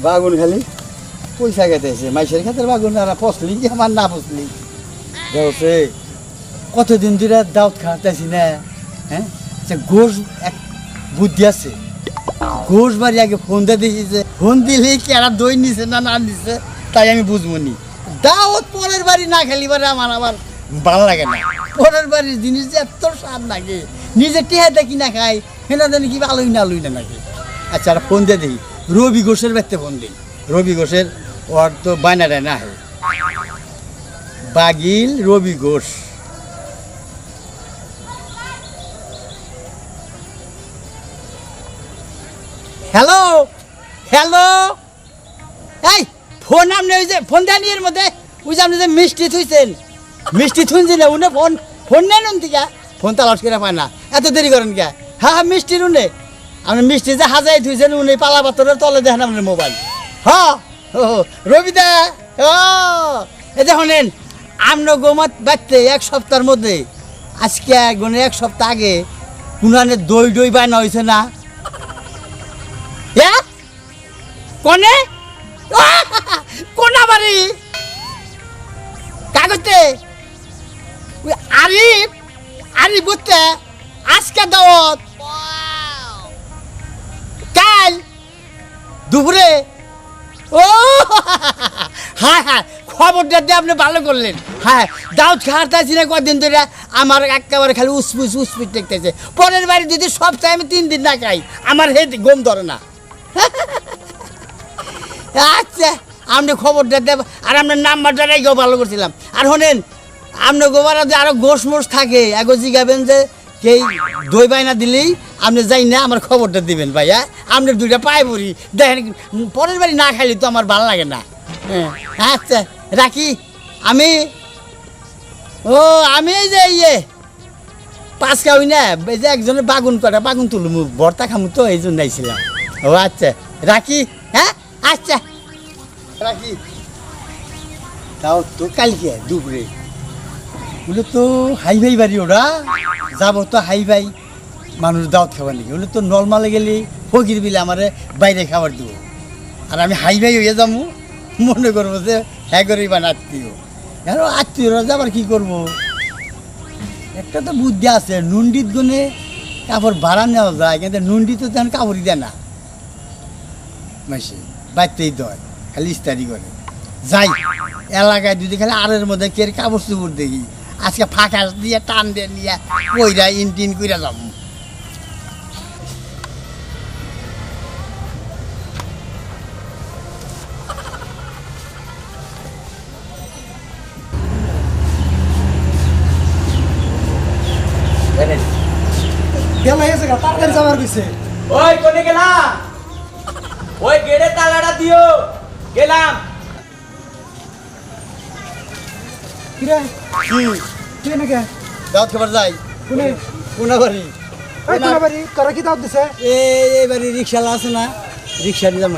বাগুন খালি পয়সা খেতেছে মাইসের ক্ষেত্রে বাগুন আর ফসলি কি আমার না ফসলি বলছে কতদিন ধরে দাউদ খাওয়াতেছি না হ্যাঁ সে ঘোষ এক বুদ্ধি আছে ঘোষ বাড়ি আগে ফোন দিয়ে দিয়েছে ফোন দিলে কি আর দই নিছে না না নিছে তাই আমি বুঝবো নি দাওয়াত পরের বাড়ি না খেলি পারে আমার আবার ভালো লাগে না পরের বাড়ির জিনিস যে এত স্বাদ লাগে নিজে টেহাতে কিনা খাই সেটা জানি কি ভালোই না আলুই না নাকি আচ্ছা আর ফোন দিয়ে দিই রবি ঘোষের ব্যক্তি ফোন দিই রবি ঘোষের ওর তো বায়নাটা না হয় বাগিল রবি ঘোষ হ্যালো হ্যালো এই ফোন আপনি ওই যে ফোন দেন এর মধ্যে ওই যে আপনি যে মিষ্টি থুইছেন মিষ্টি থুনছি না উনি ফোন ফোন নেন থেকে ফোন তালাশ করে পায় না এত দেরি করেন কে হ্যাঁ হ্যাঁ মিষ্টির উনি আপনি মিষ্টি যে হাজাই থুইছেন উনি পালা পাথরের তলে দেখেন আপনার মোবাইল হ্যাঁ ও রবিদা ও এই যে শোনেন আপনার গোমাত বাড়তে এক সপ্তাহের মধ্যে আজকে গুনে এক সপ্তাহ আগে কোনানে দই দই বায়না হয়েছে না কনে কোনা বাড়ি কাগজে আরিফ আরিফ বুঝতে আজকে দাওয়াত কাল দুপুরে ও হ্যাঁ হ্যাঁ খবরটা দিয়ে আপনি ভালো করলেন হ্যাঁ দাউদ খাওয়াতেছি না কদিন ধরে আমার একেবারে খালি উসপিট দেখতেছে পরের বাড়ি যদি সপ্তাহে আমি 3 দিন না খাই আমার হেড গম ধরে না আচ্ছা আপনি খবরটা দেব আর আপনার নাম্বারটা রেখেও ভালো করছিলাম আর শোনেন আপনার গোবার যে আরো গোশ মোষ থাকে এগো জিগাবেন যে কে দই বাইনা দিলেই আপনি যাই না আমার খবরটা দিবেন ভাই হ্যাঁ আপনার দুইটা পায়ে পড়ি দেখেন পরের বাড়ি না খাইলে তো আমার ভালো লাগে না হ্যাঁ আচ্ছা রাখি আমি ও আমি এই যে ইয়ে পাঁচ খাওয়াই না এই যে একজনের বাগুন কটা বাগুন তুলুম ভর্তা খামু তো এই জন্য আইছিলাম ও আচ্ছা রাখি হ্যাঁ আচ্ছা রাখি তাও তো কালকে দুপুরে বলে তো হাই ভাই বাড়ি ওরা যাবো তো হাই ভাই মানুষ দাওয়াত খাবার নাকি বলে তো নলমালে গেলে ফকির বিলে আমার বাইরে খাবার দেবো আর আমি হাই ভাই হয়ে যাবো মনে করবো যে হ্যাঁ করেই বান আত্মীয় কেন আত্মীয়রা যাবার কী করবো একটা তো বুদ্ধি আছে নুন্ডিত গুনে কাপড় ভাড়া নেওয়া যায় কিন্তু নুন্ডি তো তেমন কাপড়ই দেয় না মাসে বাড়তেই দেয় খালি ইস্তারি করে যাই এলাকায় যদি খালি আরের মধ্যে কে কাপড় চুপড় দেখি আজকে ফাঁকা দিয়ে টান দিয়ে নিয়ে কইরা ইনটিন কইরা যাব গেলা এসে গা তাড়াতাড়ি যাবার কইছে ওই কোনে গেলা ওই গেড়ে তালাটা দিও গেলাম কিরে কি কি নাকি দাওয়াত খাবার যাই কোনে কোনা বাড়ি এই কোনা বাড়ি তোরা কি দাও দিছে এই বাড়ি রিক্সাওয়ালা আছে না রিক্সা নিয়ে যাবো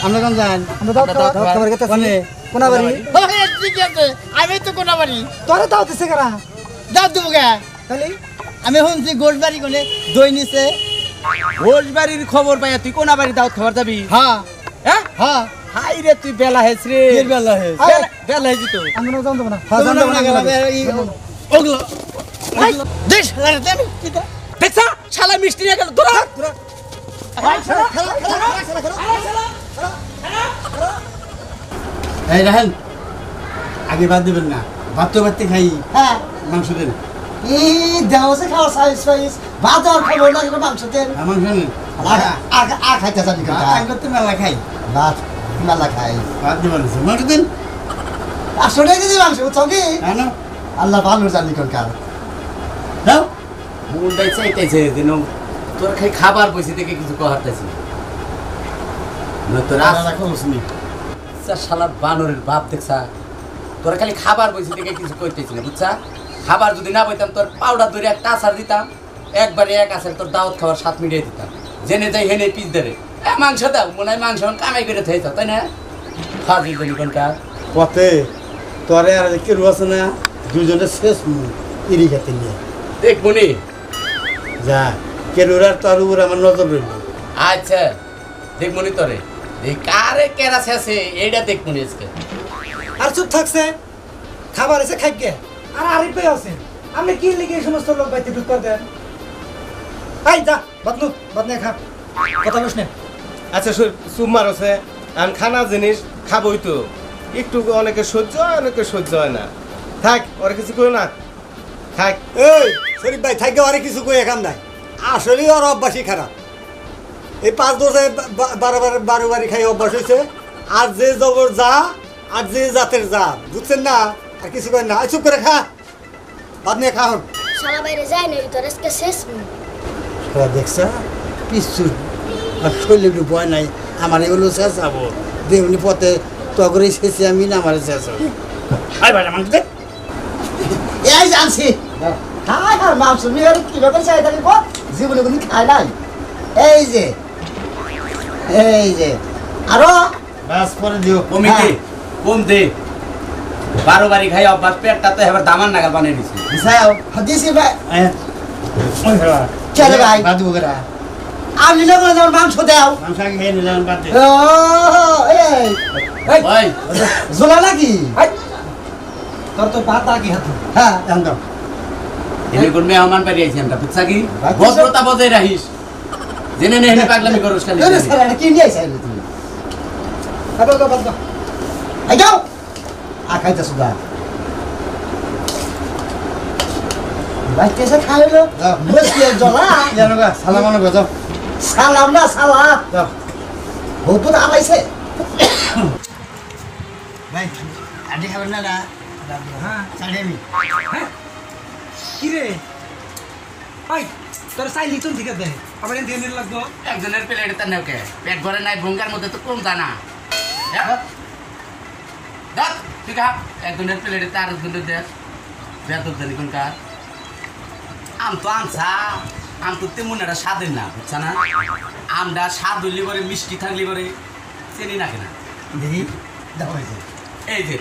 আমরা কেন যান আমরা দাও খাবার গেতে কোনে কোনা বাড়ি ঠিক আছে আমি তো কোনা বাড়ি তোরা দাও দিছে কারা দাওয়াত দেবো কে খালি আমি শুনছি গোশ বাড়ি কোনে দই নিছে ঘোষ বাড়ির খবর পাইয়া তুই কোনা বাড়ি দাওয়াত খাবার যাবি হ্যাঁ হ্যাঁ হ্যাঁ হাই রে তুই বেলা হেস রে এর বেলা হয়েছে বেলা হেজি তো আমরা যাও দেব না হ্যাঁ জানতে না গেলাম ওগুলো দেশ আমি কিটা দেখছা শালা মিষ্টি নিয়ে গেল ধরো এই রাহেন আগে ভাত দেবেন না ভাত তো ভাততে খাই হ্যাঁ মাংস দেন এই দাও সে খাওয়া সাইজ ভাত আর খাবো না মাংস দেন মাংস নেন আ খাইতে জানি কথা আগে করতে মেলা খাই ভাত মেলা খাই ভাত দেবেন মাংস দেন 800 টাকা দিদি মাংস চকি আনো আল্লাহ ভালো জানি কোন কার দাও মুন্ডাই চাইতেছে যেন তোর খাই খাবার বসে থেকে কিছু কহারতেছি না তোর রান্না করছনি শালার বানরের বাপ দেখছা তোরা খালি খাবার বসে থেকে কিছু কইতেছি না বুঝছা খাবার যদি না বইতাম তোর পাউডার ধরে একটা আচার দিতাম একবারে এক আচার তোর দাওয়াত খাওয়ার স্বাদ মিটিয়ে দিতাম জেনে যাই হেনে পিস ধরে মাংস দাও মনে হয় মাংস কামাই করে থাইছ তাই না খাওয়া দিই কোনকার পথে তোরে আর কে রুয়াছে না দুজনে শেষ ইরি খেতে নিয়ে দেখবনি যা কেরুরার তোর উপর আমার নজর রইল আচ্ছা দেখবনি তোরে এই কারে কেরা শেষে এইটা দেখুন আজকে আর চুপ থাকছে খাবার এসে খাইকে আর আরিফ ভাই আছে আপনি কি লিখে এই সমস্ত লোক বাইতে ঢুক করে দেন এই যা বদলু বদনে খা কথা বসনে আচ্ছা চুপ মারছে আমি খানা জিনিস খাবই তো একটু অনেকে সহ্য হয় অনেকে সহ্য হয় না থাক ওরা কিছু করো না থাক এই শরীফ ভাই থাকবে আরে কিছু কই এখান নাই আসলে ওর অভ্যাসই খারাপ এই 5 বছরে বারো বাড়ি খাই অভ্যাস হয়েছে আর যে জবর যা আর যে জাতের যা বুঝছেন না আর কিছু করেন না চুপ করে খা বাদ নিয়ে খাও শালা বাইরে যায় না তোর আজকে শেষ দেখছা পিছু আর শৈলে একটু ভয় নাই আমার এগুলো শেষ যাবো দেউনি পথে তগরে শেষে আমি না আমার শেষ হবো আই ভাই মাংস দে এই জানছি খাই আর মাংস নিয়ে কিভাবে চাই থাকি জীবনে কোনো খায় নাই এই যে আরো বাস করে দিও কমিটি কম দে 12 বাড়ি খাই অভ্যাস পেটটা তো এবার দামান নাগাল বানিয়ে দিছি যাও হাদিসি ভাই ওই হেলা চলে ভাই বাদু গরা আমি না করে যাও মাংস দাও মাংস আগে খেয়ে নিলাম বাদ দে ও এই ওই জোলা নাকি তোর তো পাতা কি হাতে হ্যাঁ দাম দাও এনে কোন মেহমান বাড়ি আইছি আমরা বুঝছা কি বাকি সব- ভদ্রতা বজায় রাখিস জেনে নে হেনে পাগলামি করস খালি এই স্যার এটা কি নিয়ে আইছেন তুমি বাদ দাও বাদ দাও এই যাও খাইতে সুদা ভাই কেসে খাইলো বসে জলা জানো গা সালাম আলাইকুম যাও সালাম না সালাম যাও হুপুর আলাইছে ভাই আডি খাবেন না হ্যাঁ সাড়ে আমি কি রে ভাই তোর চাই লিটন ঠিক আছে আবার এন দিয়ে লাগতো একজনের প্লেটে তার নেও কে পেট ভরে নাই ভঙ্গার মধ্যে তো কম দানা দাঁত তুই খা একজনের প্লেটে তার একজনের দেখ বেতন জানি কোন কার আম তো আমছা আম তো তেমন একটা স্বাদের না বুঝছা না আমটা স্বাদ হইলে পরে মিষ্টি থাকলে পরে চিনি না কেনা দেখি দাও হইছে এই যে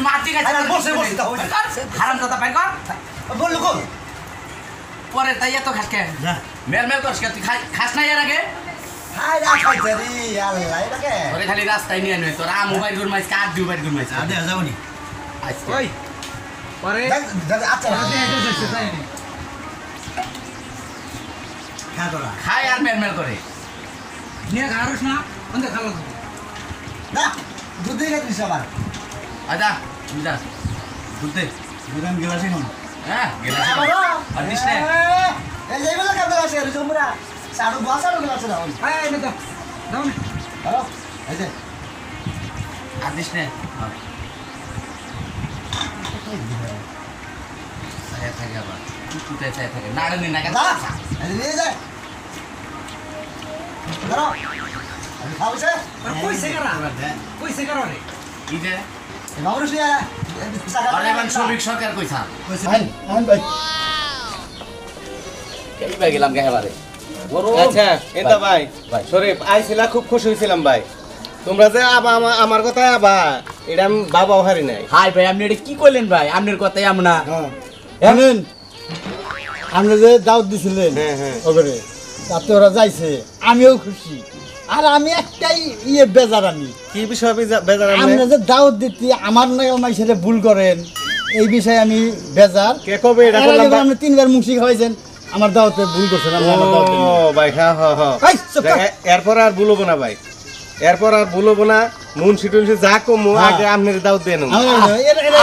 মাটি গাছ বসে বসে দাও হারাম দাদা পাই কর বললো কো পরে তাই এত খাস কে যা মেল মেল করস কে তুই খাস না এর আগে হাই না খাইছে রে আল্লাহ এটাকে ওরে খালি রাস্তায় নিয়ে নয় তোর আম মোবাইল ঘুরমাইস কার দি মোবাইল ঘুরমাইস আদে যাও নি আচ্ছা ওই পরে আচ্ছা খা তোরা খায় আর মেল মেল করে নিয়ে খাওয়াস না কোন খাওয়া না দুধ দিয়ে গেছিস সবার আচ্ছা বুঝা দুধ দে দুরান গেলাসি কোন হ্যাঁ গেলা আর দিস নে এই যে বলে কাপড় আছে রে তোমরা সাড়ু বসাড়ু গেল আছে না ওই এই নে দাও দাও না হ্যালো এই যে আর দিস নে আয়া থাকে আবার তুই চাই থাকে না রে না দা এই নিয়ে যায় ধরো আমি খাওয়াছে আর কইছে কারা কইছে কারা রে কি যে নগর শুয়ে আরে মান শ্রমিক সরকার কইছা কইছে ভাই ভাই এই ভাই গেলাম গে এবারে আচ্ছা এটা ভাই ভাই। শরীফ আইছিলা খুব খুশি হয়েছিলাম ভাই তোমরা যে আবা আমার কথায় আবা এটা আমি বাবাও হারি নাই হাই ভাই আপনি এটা কি কইলেন ভাই আপনার কথাই আমরা শুনেন আপনি যে দাওয়াত দিছিলেন হ্যাঁ, হ্যাঁ। ওখানে তাতে ওরা যাইছে আমিও খুশি আর আমি একটাই বেজার আমি কি বিষয় বেজার আপনি যে দাওয়াত দিতে আমার নাগাল মাইসেরে ভুল করেন এই বিষয়ে আমি বেজার কে কবে এটা এর করলাম আগে ভাই? আপনি 3 বার মুশি খাওয়াইছেন আমার দাওয়াতে ভুল করছেন আপনি আমার দাওয়াতে ও ভাই হ্যাঁ হ্যাঁ হ্যাঁ এই, চুপ কর। এরপর আর ভুলবো না ভাই এরপর আর ভুলবো না মুন্সি টুন্সি যা কমু হ্যাঁ। আগে আপনার দাও দেন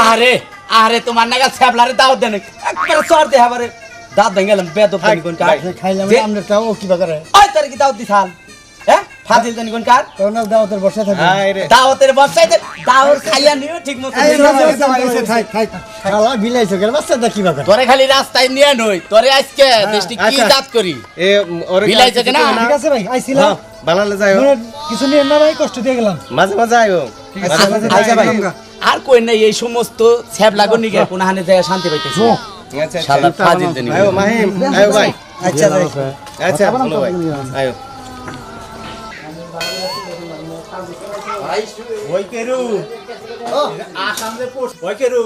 আরে আরে তোমার নাগাল ছ্যাবলারে দাওয়াত দেন একবার সর দে হাবারে দাঁত ভেঙ্গেলাম বেদব জানি কোন কার খাইলাম যে- আমরা তাও কি বাগারে ওই তোর কি দাওয়াত দিছাল হ্যাঁ ফাজিল জানি কোন কার তখন দাওয়াতের বসে থাকি হায় রে দাওয়াতের ব্যবসায়ীতে দাওয়াত খাইয়া নিও ঠিক মতো খালা বিলাইছো গেল বাচ্চাটা কি বাগারে তোরে খালি রাস্তায় নিয়ে নই তোরে আজকে দেশটি কি আচ্ছা। জাত করি এ ওরে বিলাইছে কিছু কিনা? কইও ঠিক আছে ভাই আইছিলাম হ্যাঁ, বানালে যাইও কিছু নিয়ে না ভাই কষ্ট দিয়ে গেলাম মাঝে মাঝে আইও মাঝে মাঝে আচ্ছা ভাই আইও। আর কই নাই এই সমস্ত ছ্যাবলা গনি গে কোন হানে যায় শান্তি পাইতেছি আচ্ছা শালা আচ্ছা ফাজিল জানি আইও মাহিম আইও ভাই আচ্ছা ভাই আচ্ছা বলো ভাই আইও ওই কেরু আসাম যে ওই কেরু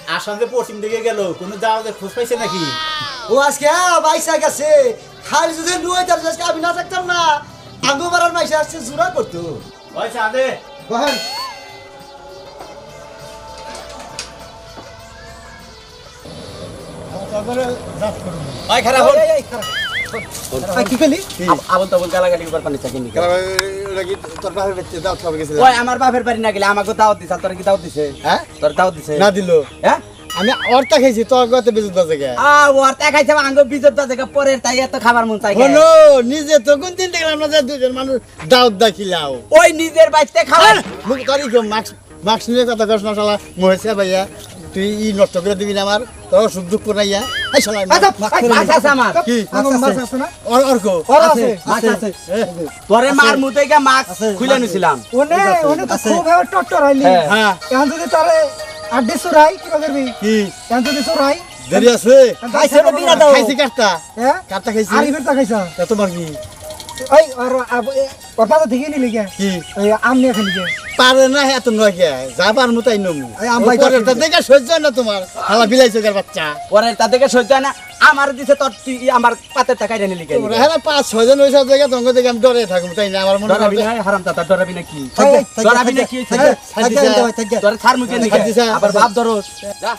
আসাম যে পশ্চিম দিকে গেল কোনো দাওয়াতে খোঁজ পাইছে নাকি ও আজকে বাইসা গেছে খালি যদি নুয়ে তার আজকে আমি না থাকতাম না আঙ্গো বাড়ার মাইসে আসছে জুরা করতো ওই চাঁদে বহেন ওই খারাপ হল কি কইলি আবল তাবল গালাগালি করবার পানি চাকিনি তোর বাপের বাড়িতে দাওয়াত খাবে গেছিলাম ওই আমার বাপের বাড়ি না গেলে আমাকে দাওয়াত দিছ তোর কি দাওয়াত দিছে হ্যাঁ তোর দাওয়াত দিছে না দিল হ্যাঁ আমি অর্থা খাইছি তোর গতে বিদ্যুৎ বাজে গে ওর দেখাইছে আঙ্গ বিজত দাদা পরের তাই এত খাবার মন চাই হলো নিজে তো কোন দিন দেখলাম না যে দুজন মানুষ দাওয়াত দাখিলাও ওই নিজের বাড়িতে খাবার মুখ তোরই কেউ মাস্ক নিয়ে কথা কস না শালা মহেছে ভাইয়া তুই ই নষ্ট করে দিবি না আমার তোর সুখ দুঃখ নাইয়া এই শালা মাছ আছে আমার কি মাছ আছে না অর্ক ওর আছে মাছ আছে তোরে মার মুতে গা মাছ খুলে নিছিলাম ওনে ওনে তো খুব হেও টট্টর আইলি হ্যাঁ এখন যদি তারে আড্ডি সুরাই কি করবি কি এখন যদি সুরাই দেরি আছে খাইছে তো বিনা দাও খাইছি কাটটা হ্যাঁ কাটটা খাইছি আরিফের তা খাইছা তা তোমার কি ওই ওর পাতা থেকে নিলি গে কি ওই আম নিয়ে খালি গে পারে না এত নয় কে যাবার মতাই নমু এই আম ভাই পরের তা দেখে সহ্য হয় না তোমার হালা বিলাইছো গার বাচ্চা পরের তা দেখে সহ্য হয় না আমার দিছে তোর তুই আমার পাতে টাকা এনে লিখে ওরা হ্যাঁ 5-6 জন ওইসব জায়গা তোমাকে দেখে আমি ডরে থাকবো তাই না আমার মনে ডরাবি হয় না হারাম দাদা ডরাবি না কি থাক ডরাবি না কি তোর ছাড় মুখে নিকে দিছা। আবার বাপ ধরস যা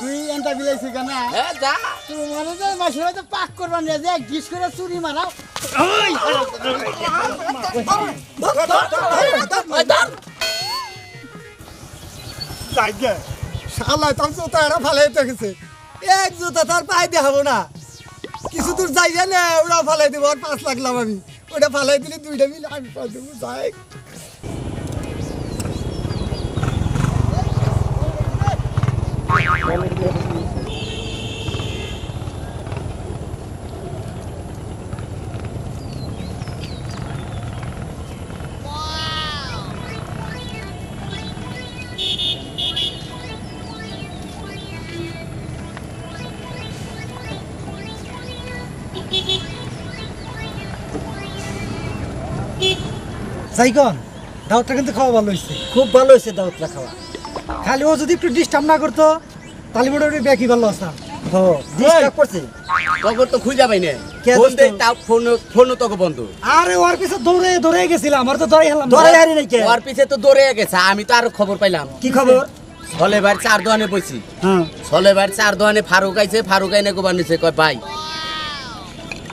তুই এনটা বিলাইছি কেন হ্যাঁ যা তুই মনে হয় মাসে হয়তো পাক করবা না যে ডিস করে চুরি মারাও শালা তার জুতা এরা ফালাই গেছে এক জুতা তার পায়ে দেখাবো না কিছু দূর যাই না ওরা ফালাই দেবো আর 5 লাখ লাভ আমি ওটা ফালাই দিলে 2টা মিলে আমি পাই দেবো যাই সাইকন দাওয়াতটা কিন্তু খাওয়া ভালো হইছে খুব ভালো হয়েছে দাওয়াতটা খাওয়া খালি ও যদি একটু ডিস্টার্ব না করতো তাহলে মোটামুটি ব্যাকি ভালো আসতাম ডিস্টার্ব করছে তখন তো খুঁজে পাই না কে ফোন দোস্ত? দেই তা ফোন তোকে বন্ধ আরে ওর পিছে দৌড়ে দৌড়ে গেছিলাম আমার তো দৌড়ে হেলাম ধরে হারি নাই কে ওর পিছে তো দৌড়ে গেছে আমি তো আরো খবর পাইলাম কি খবর ছলে বার 4 দোকানে বইছি হ্যাঁ ছলে বার 4 দোকানে ফারুক আইছে ফারুক আইনে গোবার নিছে কয় ভাই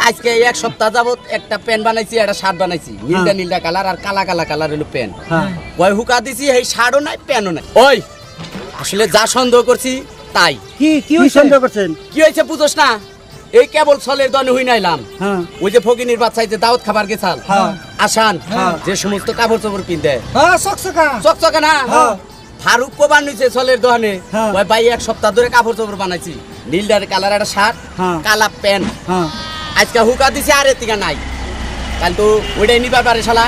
আজকে 1 সপ্তাহ যাবত একটা প্যান বানাইছি একটা শার্ট বানাইছি নীলটা নীলটা কালার আর কালা কালা কালার হলো প্যান হ্যাঁ ওই হুকা দিছি এই শার্টও নাই প্যানও নাই ওই আসলে যা সন্দেহ করছি তাই কি সন্দেহ করছেন কি হয়েছে বুঝোস না এই কেবল ছলের দনে হই নাইলাম হ্যাঁ ওই যে ফকিনির বাচ্চাই যে দাওয়াত খাবার গেছাল হ্যাঁ। আসান যে সমস্ত কাপড় চোপড় কিনতে হ্যাঁ সকসকা চকচকে না ফারুক কোবান নিছে ছলের দোকানে হ্যাঁ। ওই ভাই 1 সপ্তাহ ধরে কাপড় চোপড় বানাইছি নীলদার কালার একটা শার্ট হ্যাঁ। কালা প্যান্ট হ্যাঁ আজকে হুকা দিছি আর এতিকা নাই কাল তো ওইটাই নিবার পারে শালা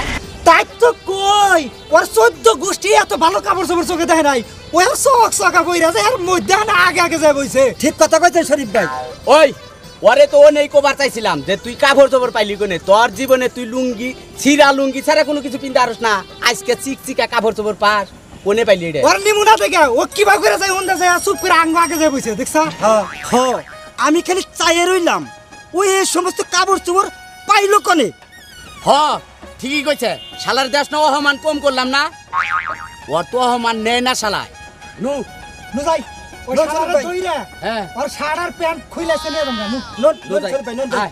তাই তো কই ওর 14 গোষ্ঠী এত ভালো কাপড় চোপড় চোখে দেখে নাই ওই সকসকা কইরা যে আর মধ্যে না আগে আগে যায় বইছে ঠিক কথা কইছেন শরীফ ভাই ওই ওরে তো ও নেই কোবার চাইছিলাম যে তুই কাপড় চোপড় পাইলি কোনে তোর জীবনে তুই লুঙ্গি ছিঁড়া লুঙ্গি ছাড়া কোনো কিছু পিনতে পারস না আজকে চিকচিকা কাপড় চোপড় পাস কোনে পাইলি রে ওর নিমুনা দেখে ও কিবা করে যায় ওন্দা যায় চুপ করে আঙ্গ আগে যায় বইছে দেখছা আমি খালি চাইয়ে রইলাম ওই এই সমস্ত কাপড় চোপড় পাইলো কনে হ ঠিকই কইছে শালার দেশ না অহমান কম করলাম না ওর তো অহমান নেই না শালায় নু নু যাই ওই লোন শালারে চলবে। দইরা হ্যাঁ ওর শার্ট আর প্যান্ট খুইলা চলে যাবেন না নু নু যাই। আয়।